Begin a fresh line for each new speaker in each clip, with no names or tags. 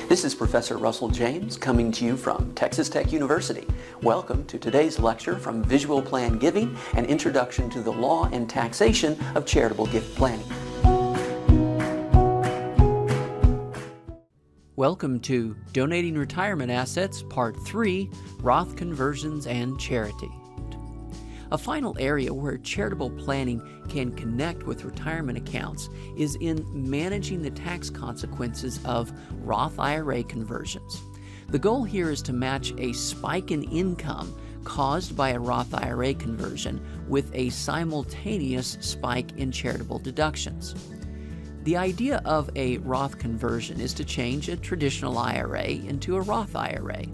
This is Professor Russell James coming to you from Texas Tech University. Welcome to today's lecture from Visual Plan Giving, an introduction to the law and taxation of charitable gift planning.
Welcome to Donating Retirement Assets, Part 3, Roth Conversions and Charity. A final area where charitable planning can connect with retirement accounts is in managing the tax consequences of Roth IRA conversions. The goal here is to match a spike in income caused by a Roth IRA conversion with a simultaneous spike in charitable deductions. The idea of a Roth conversion is to change a traditional IRA into a Roth IRA.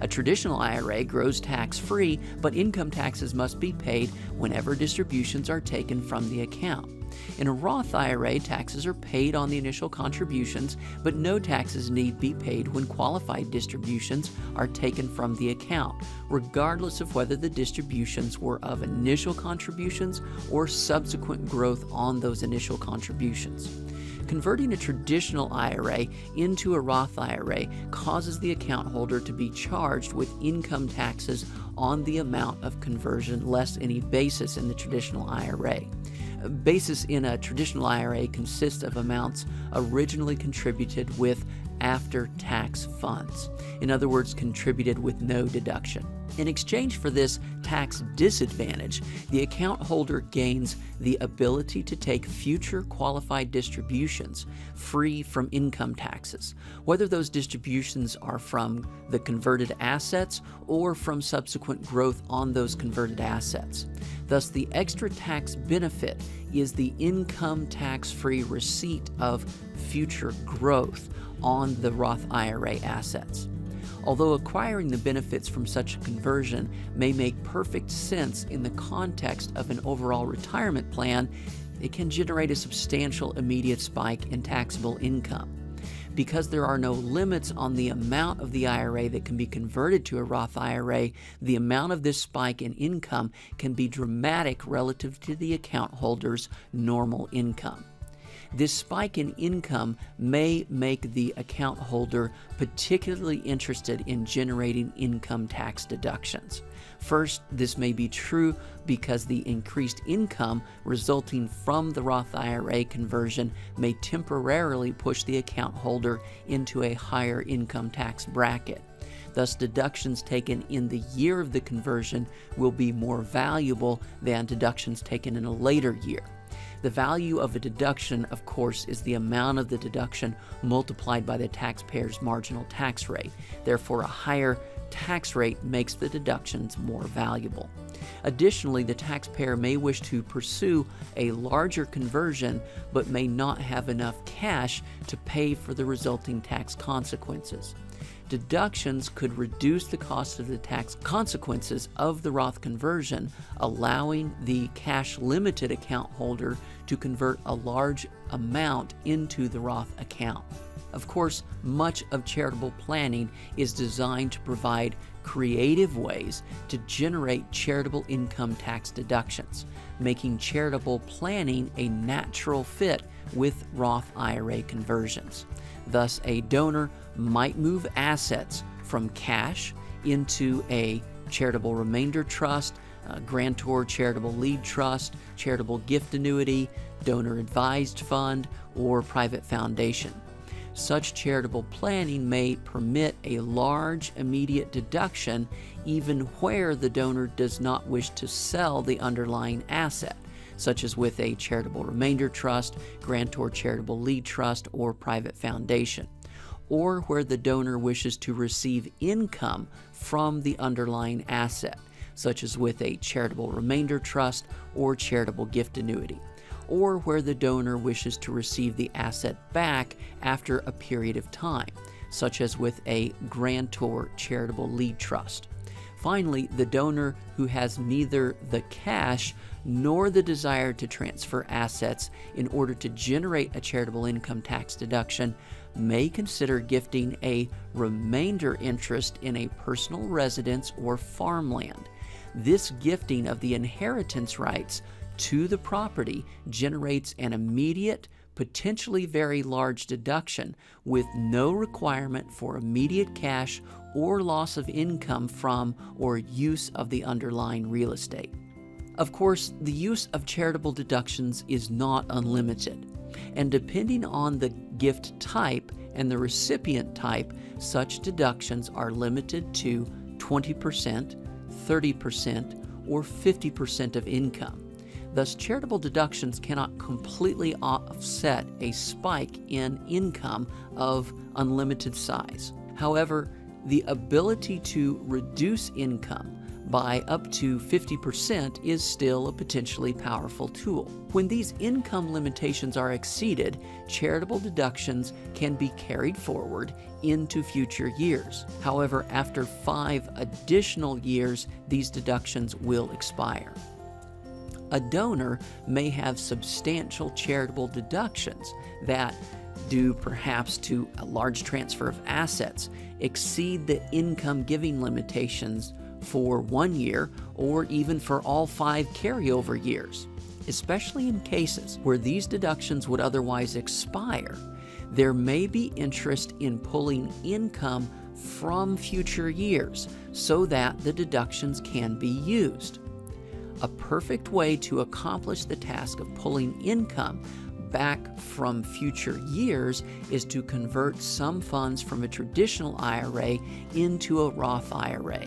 A traditional IRA grows tax-free, but income taxes must be paid whenever distributions are taken from the account. In a Roth IRA, taxes are paid on the initial contributions, but no taxes need be paid when qualified distributions are taken from the account, regardless of whether the distributions were of initial contributions or subsequent growth on those initial contributions. Converting a traditional IRA into a Roth IRA causes the account holder to be charged with income taxes on the amount of conversion less any basis in the traditional IRA. Basis in a traditional IRA consists of amounts originally contributed with after-tax funds. In other words, contributed with no deduction. In exchange for this tax disadvantage, the account holder gains the ability to take future qualified distributions free from income taxes, whether those distributions are from the converted assets or from subsequent growth on those converted assets. Thus, the extra tax benefit is the income tax-free receipt of future growth on the Roth IRA assets. Although acquiring the benefits from such a conversion may make perfect sense in the context of an overall retirement plan, it can generate a substantial immediate spike in taxable income. Because there are no limits on the amount of the IRA that can be converted to a Roth IRA, the amount of this spike in income can be dramatic relative to the account holder's normal income. This spike in income may make the account holder particularly interested in generating income tax deductions. First, this may be true because the increased income resulting from the Roth IRA conversion may temporarily push the account holder into a higher income tax bracket. Thus, deductions taken in the year of the conversion will be more valuable than deductions taken in a later year. The value of a deduction, of course, is the amount of the deduction multiplied by the taxpayer's marginal tax rate. Therefore, a higher tax rate makes the deductions more valuable. Additionally, the taxpayer may wish to pursue a larger conversion but may not have enough cash to pay for the resulting tax consequences. Deductions could reduce the cost of the tax consequences of the Roth conversion, allowing the cash-limited account holder to convert a large amount into the Roth account. Of course, much of charitable planning is designed to provide creative ways to generate charitable income tax deductions, making charitable planning a natural fit with Roth IRA conversions. Thus, a donor might move assets from cash into a charitable remainder trust, a grantor charitable lead trust, charitable gift annuity, donor advised fund, or private foundation. Such charitable planning may permit a large immediate deduction even where the donor does not wish to sell the underlying asset, such as with a charitable remainder trust, grantor charitable lead trust, or private foundation, or where the donor wishes to receive income from the underlying asset, such as with a charitable remainder trust or charitable gift annuity, or where the donor wishes to receive the asset back after a period of time, such as with a grantor charitable lead trust. Finally, the donor who has neither the cash nor the desire to transfer assets in order to generate a charitable income tax deduction may consider gifting a remainder interest in a personal residence or farmland. This gifting of the inheritance rights to the property generates an immediate potentially very large deduction with no requirement for immediate cash or loss of income from or use of the underlying real estate. Of course, the use of charitable deductions is not unlimited, and depending on the gift type and the recipient type, such deductions are limited to 20%, 30%, or 50% of income. Thus, charitable deductions cannot completely offset a spike in income of unlimited size. However, the ability to reduce income by up to 50% is still a potentially powerful tool. When these income limitations are exceeded, charitable deductions can be carried forward into future years. However, after 5 additional years, these deductions will expire. A donor may have substantial charitable deductions that, due perhaps to a large transfer of assets, exceed the income giving limitations for 1 year or even for all 5 carryover years. Especially in cases where these deductions would otherwise expire, there may be interest in pulling income from future years so that the deductions can be used. A perfect way to accomplish the task of pulling income back from future years is to convert some funds from a traditional IRA into a Roth IRA.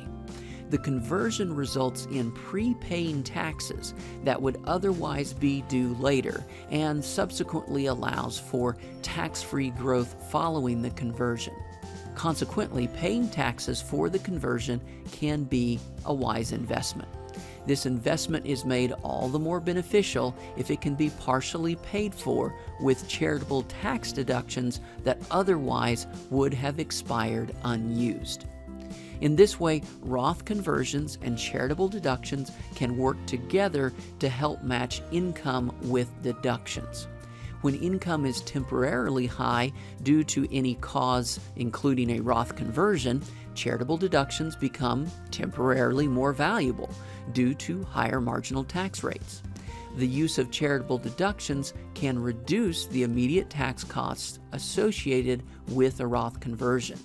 The conversion results in prepaying taxes that would otherwise be due later and subsequently allows for tax-free growth following the conversion. Consequently, paying taxes for the conversion can be a wise investment. This investment is made all the more beneficial if it can be partially paid for with charitable tax deductions that otherwise would have expired unused. In this way, Roth conversions and charitable deductions can work together to help match income with deductions. When income is temporarily high due to any cause, including a Roth conversion, charitable deductions become temporarily more valuable due to higher marginal tax rates. The use of charitable deductions can reduce the immediate tax costs associated with a Roth conversion.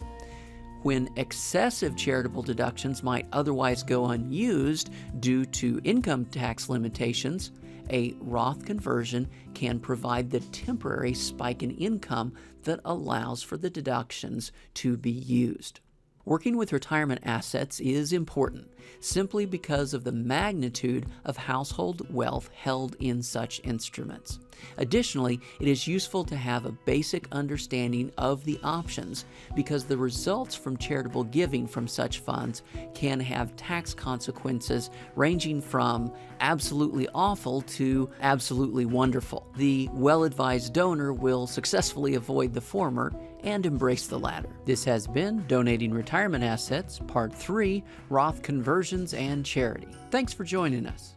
When excessive charitable deductions might otherwise go unused due to income tax limitations, a Roth conversion can provide the temporary spike in income that allows for the deductions to be used. Working with retirement assets is important simply because of the magnitude of household wealth held in such instruments. Additionally, it is useful to have a basic understanding of the options because the results from charitable giving from such funds can have tax consequences ranging from absolutely awful to absolutely wonderful. The well-advised donor will successfully avoid the former and embrace the latter. This has been Donating Retirement Assets, Part 3, Roth Conversions and Charity. Thanks for joining us.